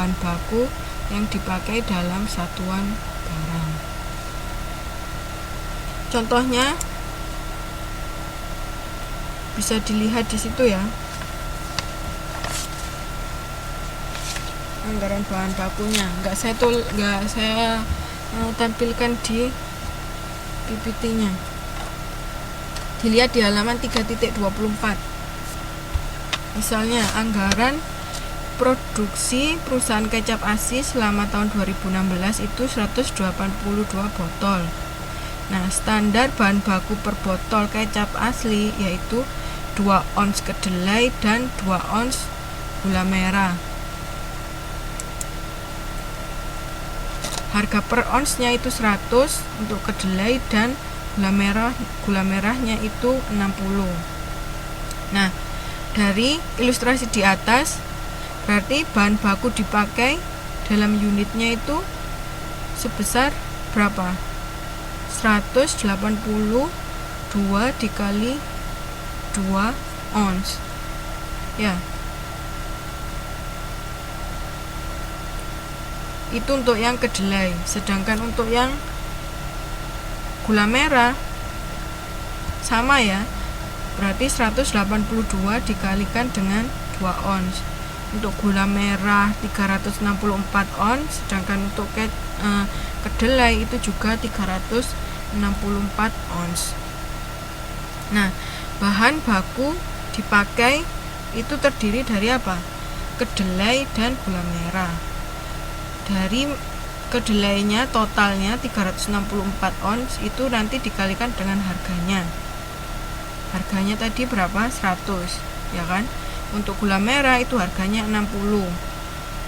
bahan baku yang dipakai dalam satuan barang. Contohnya bisa dilihat di situ ya, anggaran bahan bakunya. Nggak saya tampilkan di PPT-nya. Dilihat di halaman 3.24. Misalnya anggaran produksi perusahaan kecap ASI selama tahun 2016 itu 182 botol. Nah, standar bahan baku per botol kecap asli yaitu 2 ons kedelai dan 2 ons gula merah. Harga per onsnya itu 100 untuk kedelai dan gula merahnya itu 60. Nah, dari ilustrasi di atas berarti bahan baku dipakai dalam unitnya itu sebesar berapa? 182 dikali 2 ons ya. Itu untuk yang kedelai. Sedangkan untuk yang gula merah sama ya, berarti 182 dikalikan dengan 2 ons. Untuk gula merah 364 ons, sedangkan untuk kedelai itu juga 364 ons. Nah, bahan baku dipakai itu terdiri dari apa? Kedelai dan gula merah. Dari kedelainya totalnya 364 ons itu nanti dikalikan dengan harganya. Harganya tadi berapa? 100, ya kan? Untuk gula merah itu harganya 60.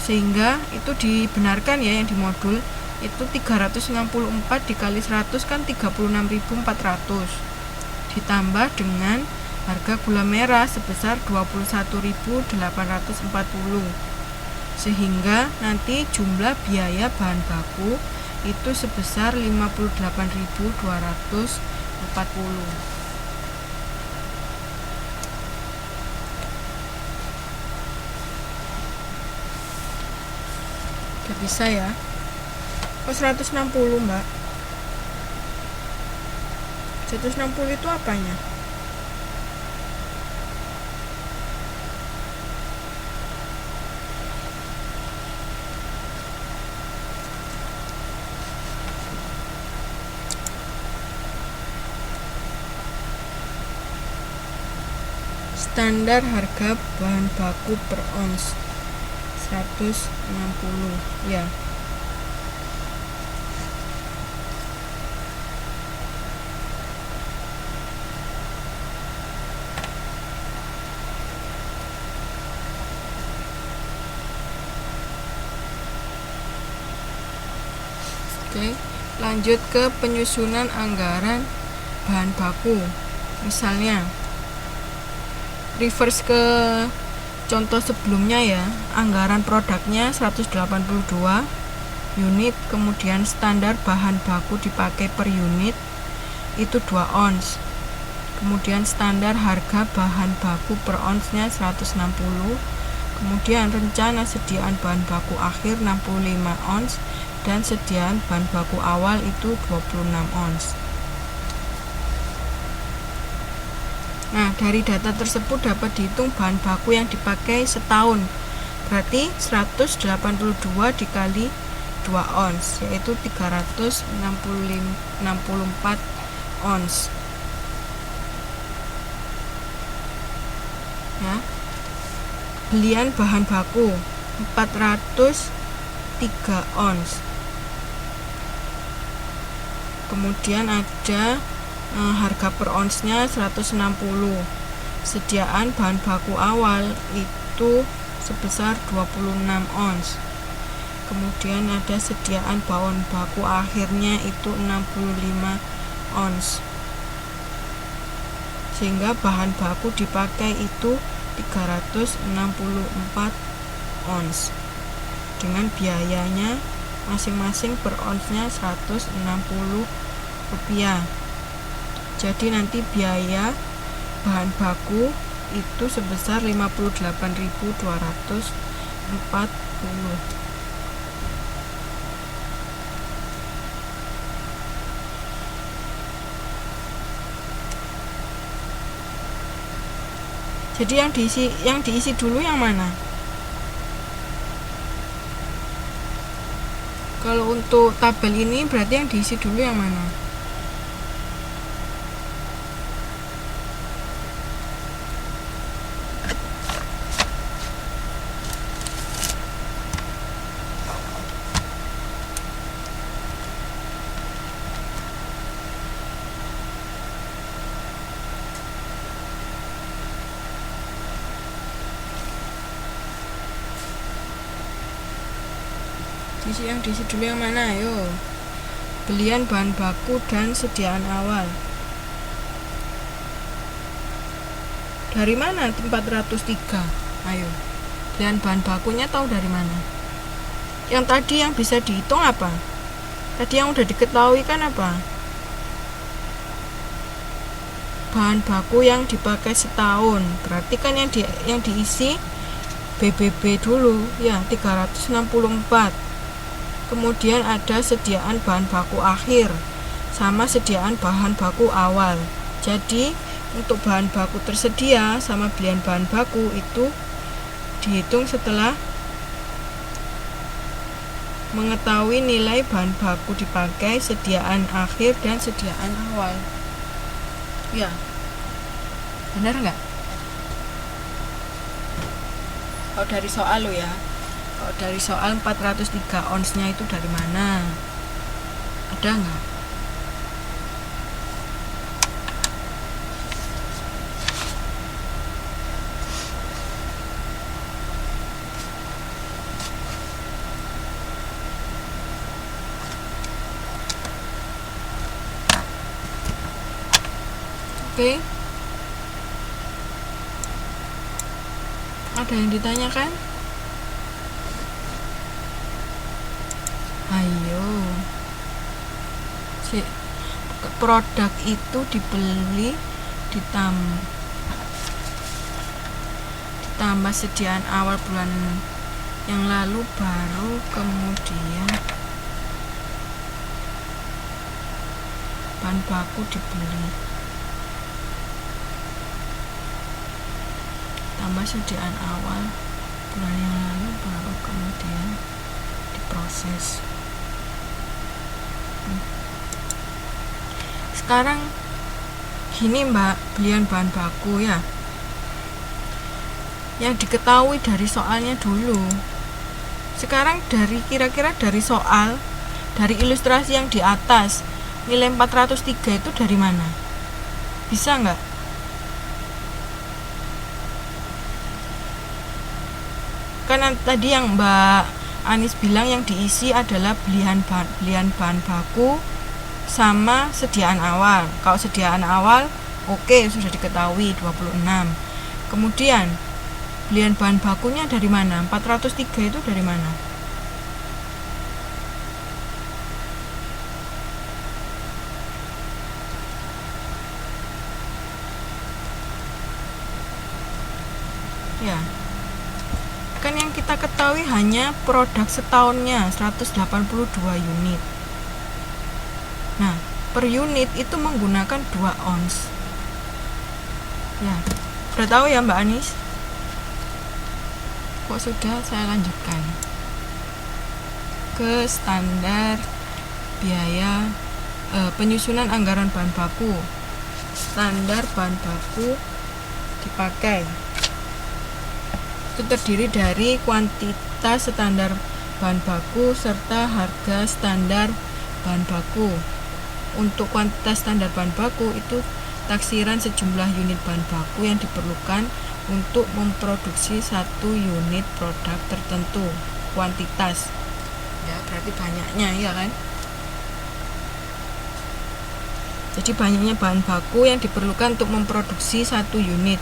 Sehingga itu dibenarkan ya yang di modul itu 364 dikali 100 kan 36.400. Ditambah dengan harga gula merah sebesar 21.840. Sehingga nanti jumlah biaya bahan baku itu sebesar 58.240. Udah bisa ya? Oh, 160 mbak. 160 itu apanya? Standar harga bahan baku per ons 160 ya. Oke, lanjut ke penyusunan anggaran bahan baku. Misalnya reverse ke contoh sebelumnya ya, anggaran produknya 182 unit, kemudian standar bahan baku dipakai per unit itu 2 ons, kemudian standar harga bahan baku per onsnya 160, kemudian rencana sediaan bahan baku akhir 65 ons dan sediaan bahan baku awal itu 26 ons. Nah, dari data tersebut dapat dihitung bahan baku yang dipakai setahun. Berarti 182 dikali 2 ons, yaitu 364 ons. Ya. Belian bahan baku 403 ons. Kemudian ada harga per onsnya 160. Sediaan bahan baku awal itu sebesar 26 ons. Kemudian ada sediaan bahan baku akhirnya itu 65 ons. Sehingga bahan baku dipakai itu 364 ons. Dengan biayanya masing-masing per onsnya 160 rupiah. Jadi nanti biaya bahan baku itu sebesar 58.240. 40. Jadi yang diisi dulu yang mana? Kalau untuk tabel ini berarti yang diisi dulu yang mana? Yang diisi dulu yang mana? Ayo. Belian bahan baku dan sediaan awal. Dari mana 403? Ayo. Belian bahan bakunya tahu dari mana? Yang tadi yang bisa dihitung apa? Tadi yang udah diketahui kan apa? Bahan baku yang dipakai setahun. Berarti kan yang diisi BBB dulu ya 364. Kemudian ada sediaan bahan baku akhir sama sediaan bahan baku awal. Jadi untuk bahan baku tersedia sama belian bahan baku itu dihitung setelah mengetahui nilai bahan baku dipakai, sediaan akhir dan sediaan awal. Ya, benar nggak? Kalau dari soal lo ya. Kalau dari soal 403 onsnya itu dari mana? Ada nggak? Oke. Ada yang ditanyakan? Ayo. Produk itu dibeli ditambah sediaan awal bulan yang lalu, baru kemudian bahan baku dibeli tambah sediaan awal bulan yang lalu, baru kemudian diproses. Sekarang gini Mbak, belian bahan baku ya, yang diketahui dari soalnya dulu. Sekarang kira-kira dari soal, dari ilustrasi yang di atas, nilai 403 itu dari mana? Bisa nggak? Kan tadi yang Mbak Anis bilang yang diisi adalah belian bahan baku sama sediaan awal. Kalau sediaan awal oke, sudah diketahui 26. Kemudian belian bahan bakunya dari mana? 403 itu dari mana? Ya. Kan yang kita ketahui hanya produk setahunnya 182 unit. Nah, per unit itu menggunakan 2 ons. Ya, udah tahu ya Mbak Anis? Kok sudah, saya lanjutkan ke standar biaya penyusunan anggaran bahan baku. Standar bahan baku dipakai itu terdiri dari kuantitas standar bahan baku serta harga standar bahan baku. Untuk kuantitas standar bahan baku itu taksiran sejumlah unit bahan baku yang diperlukan untuk memproduksi 1 unit produk tertentu. Kuantitas ya berarti banyaknya, ya kan? Jadi banyaknya bahan baku yang diperlukan untuk memproduksi 1 unit.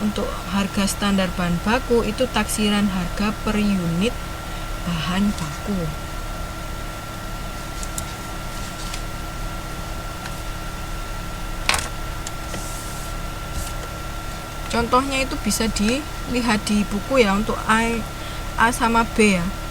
Untuk harga standar bahan baku itu taksiran harga per unit bahan baku. Contohnya itu bisa dilihat di buku ya, untuk A sama B ya.